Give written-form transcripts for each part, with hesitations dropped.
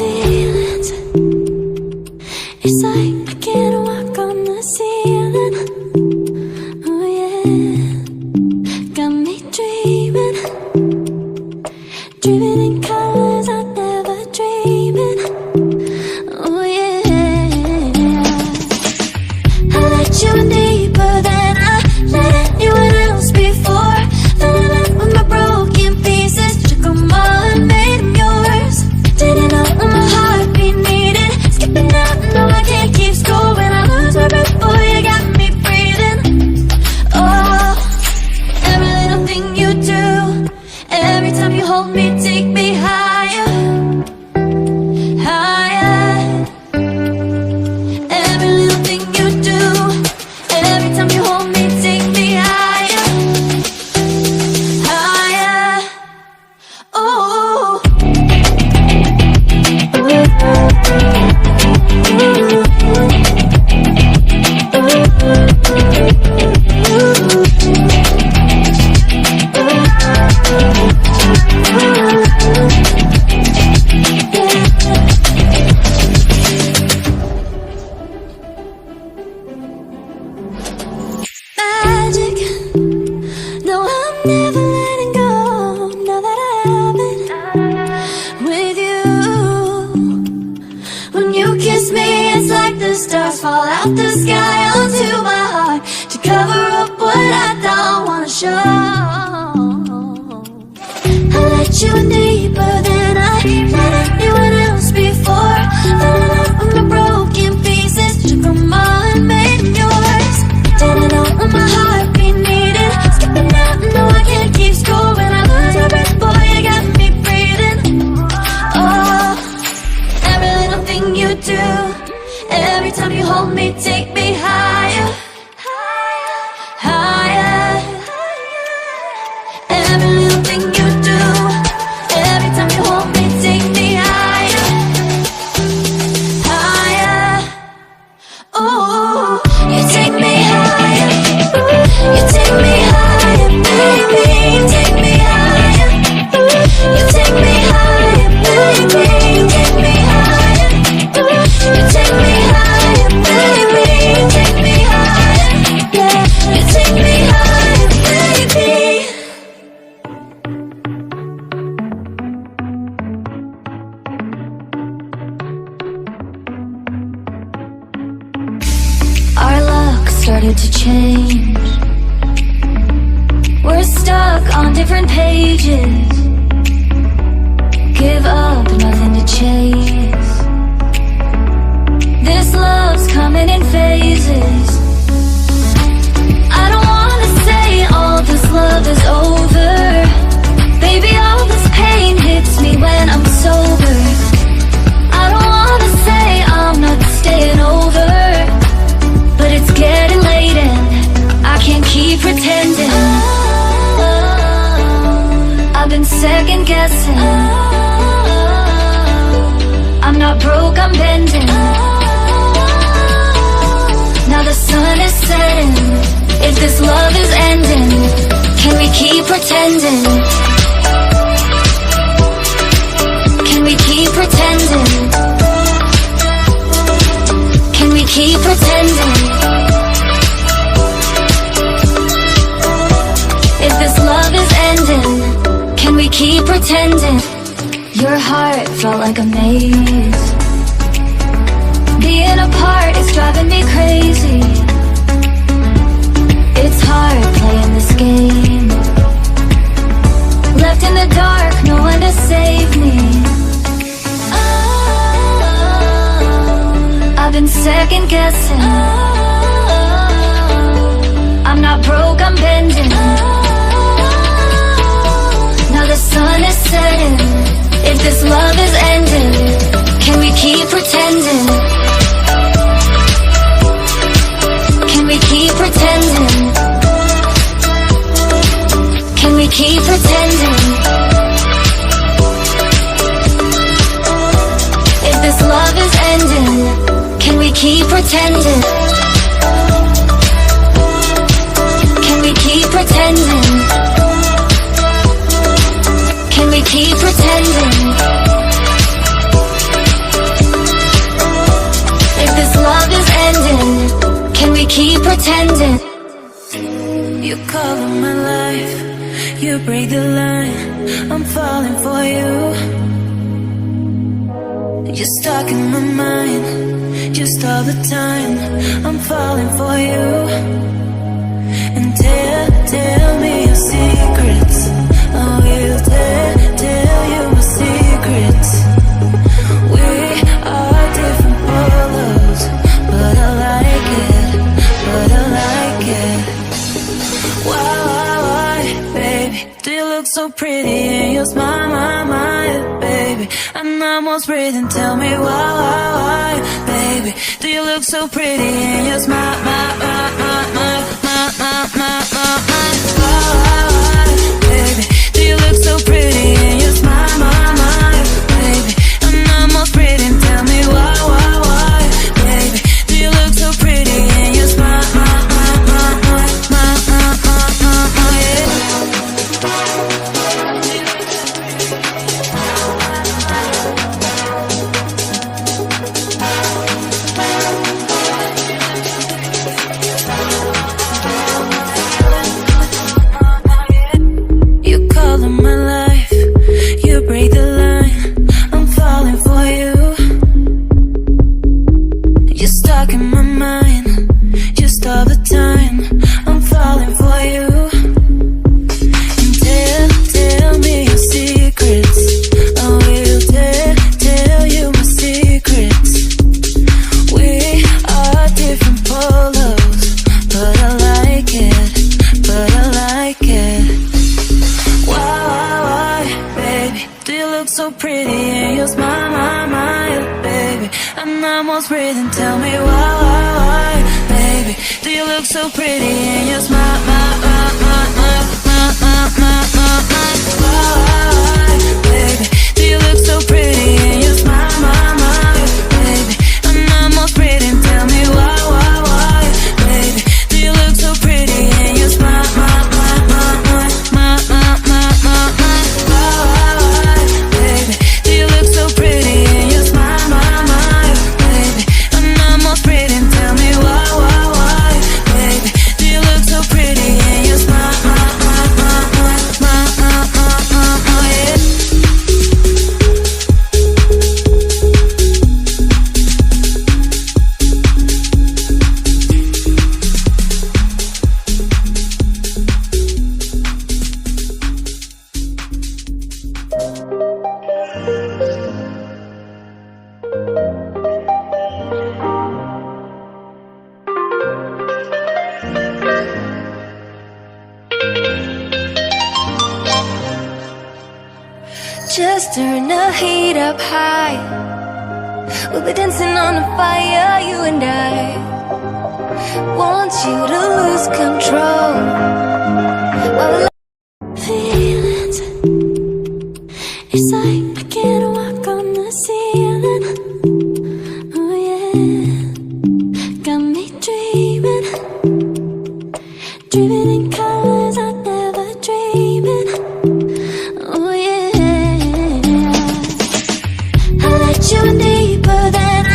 feelings. It's like I can't walk on the ceiling. Oh yeah, got me dreaming, dreaming in colors I never dreamed. Oh yeah, I let you in deeper than I let anyone else before. Fell in love with my broken pieces, took them all and made them yours. Didn't know what my heartbeat needed, skipping out, no I can't keep score. When I lose my breath, boy, you got me breathing. Oh, every little thing you do, every time you hold me, take me higher, higher. Every little thing you do, every time you hold me, take me higher, higher. Oh, magic. No, I'm never letting go. Now that I have it with you. When you kiss me, it's like the stars fall out the sky onto my heart to cover up what I don't wanna show. I let you in deeper than I let anyone else before. Fell in love with my broken pieces, took them all and made them yours. Didn't know what my heartbeat needed, skipping out, no I can't keep score. When I lose my breath, boy, you got me breathing. Oh, every little thing you do, every time you hold me, take me higher, higher. Every little thing you do, every time you hold me, take me higher, higher. Oh, you take me higher, you take me higher, baby, take me higher. You take me higher, baby, take me higher. You take me higher, baby, take me higher. Yeah, you take me higher, baby. Our luck started to change. We're stuck on different pages. Give up, nothing to chase. This love's coming in phases. I don't wanna say all this love is over. Baby, all this pain hits me when I'm sober. I don't wanna say I'm not staying over, but it's getting late and I can't keep pretending. I've been second guessing. I'm not broke, I'm bending. Now the sun is setting. If this love is ending, can we keep pretending? Can we keep pretending? Can we keep pretending? If this love is ending, can we keep pretending? Your heart felt like a maze. Being apart is driving me crazy. It's hard playing this game. Left in the dark, no one to save me. I've been second guessing. I'm not broke, I'm bending. Now the sun is setting. If this love is ending, can we keep pretending? Can we keep pretending? Can we keep pretending? If this love is ending, can we keep pretending? Can we keep pretending? Can we keep pretending? pretending. You color my life, you break the line, I'm falling for you. You're stuck in my mind, just all the time, I'm falling for you. And tell me your secrets, I will tell you my secrets. We are different polos, but I like it, Why, baby, do you look so pretty in your smile, baby? I'm almost breathing, tell me why, baby, do you look so pretty in your smile, baby, do you look so pretty in your smile, baby? I'm almost breathing, tell me why, baby, do you look so pretty in your smile, Just turn the heat up high. We'll be dancing on the fire, you and I. Want you to lose control. While feelings, it's like I can't walk on the ceiling. Oh yeah, got me dreaming, dreaming in colors I never dreamed. Oh yeah, I let you in deeper than I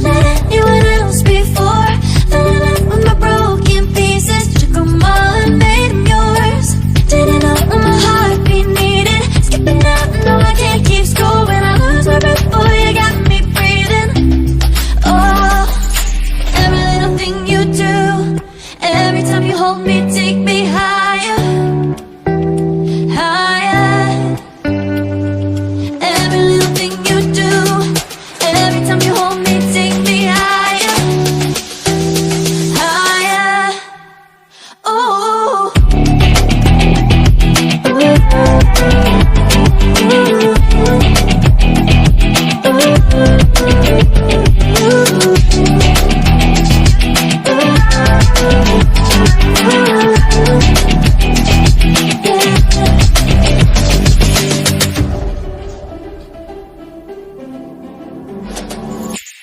let anyone else before. Fell in love with my broken pieces, took them all and made them yours. Didn't know what my heartbeat needed, skipping out, no I can't keep score. When I lose my breath, boy, you got me breathing. Oh, every little thing you do, every time you hold me, take me higher, higher. Every little thing you do, every time you hold me, take me higher, higher. Oh,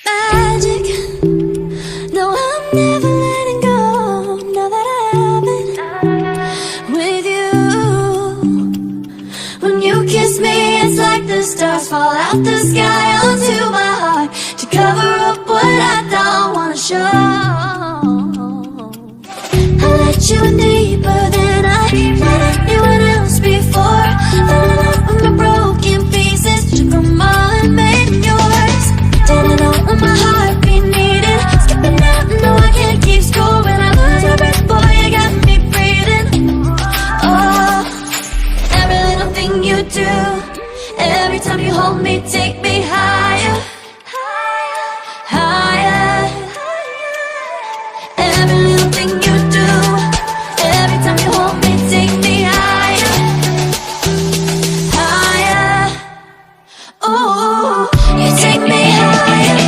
magic. No, I'm never letting go. Now that I have it with you. When you kiss me, it's like the stars fall out the sky onto my heart to cover up what I don't wanna show. let you in deeper than I let anyone else before. Fell in love with my broken pieces, took them all and made them yours. Didn't know what my heart be needing, skipping out, no I can't keep score. When I lose my breath, boy, you got me breathing. Oh, every little thing you do, every time you hold me, take me higher, higher. Every little thing you do, every time you hold me, take me higher, higher. Ooh, you take me higher,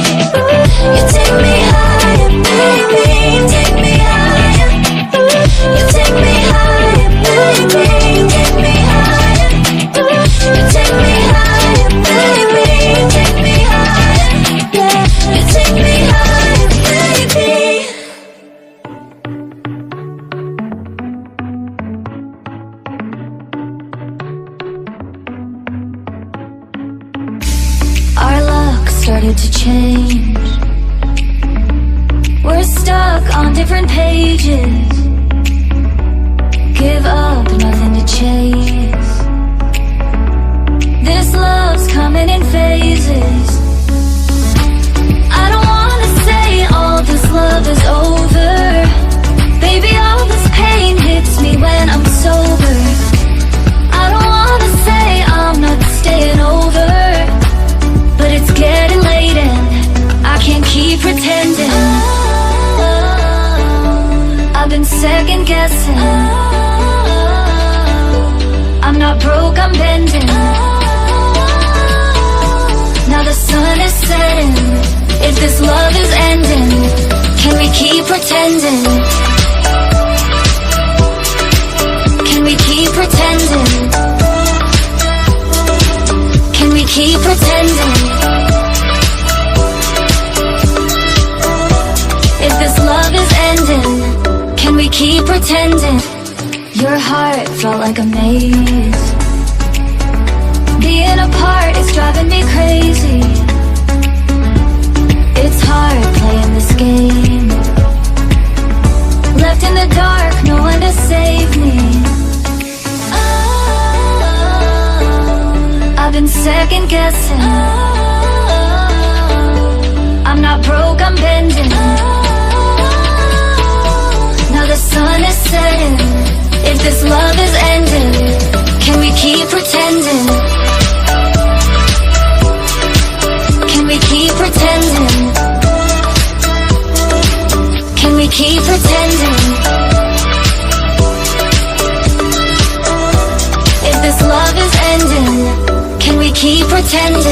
you take me higher, baby, take me higher. You take me higher, baby, take me higher. You take me higher, baby, take me higher. Yeah, you take me higher, baby. Our luck started to change. We're stuck on different pages. Give up, nothing to chase. This love's coming in phases. I don't wanna say all this love is over. Baby, all this pain hits me when I'm sober. I don't wanna say I'm not staying over, but it's getting late and I can't keep pretending. I've been second guessing. I'm not broke, I'm bending. Now the sun is setting. If this love is ending, can we keep pretending? Can we keep pretending? Can we keep pretending? If this love is ending, can we keep pretending? Your heart felt like a maze. Being apart is driving me crazy. It's hard playing this game. Left in the dark, no one to save me. I've been second guessing. I'm not broke, I'm bending. Now the sun is setting. If this love is ending, can we keep pretending? Can we keep pretending? Can we keep pretending? If this love is ending, can we keep pretending?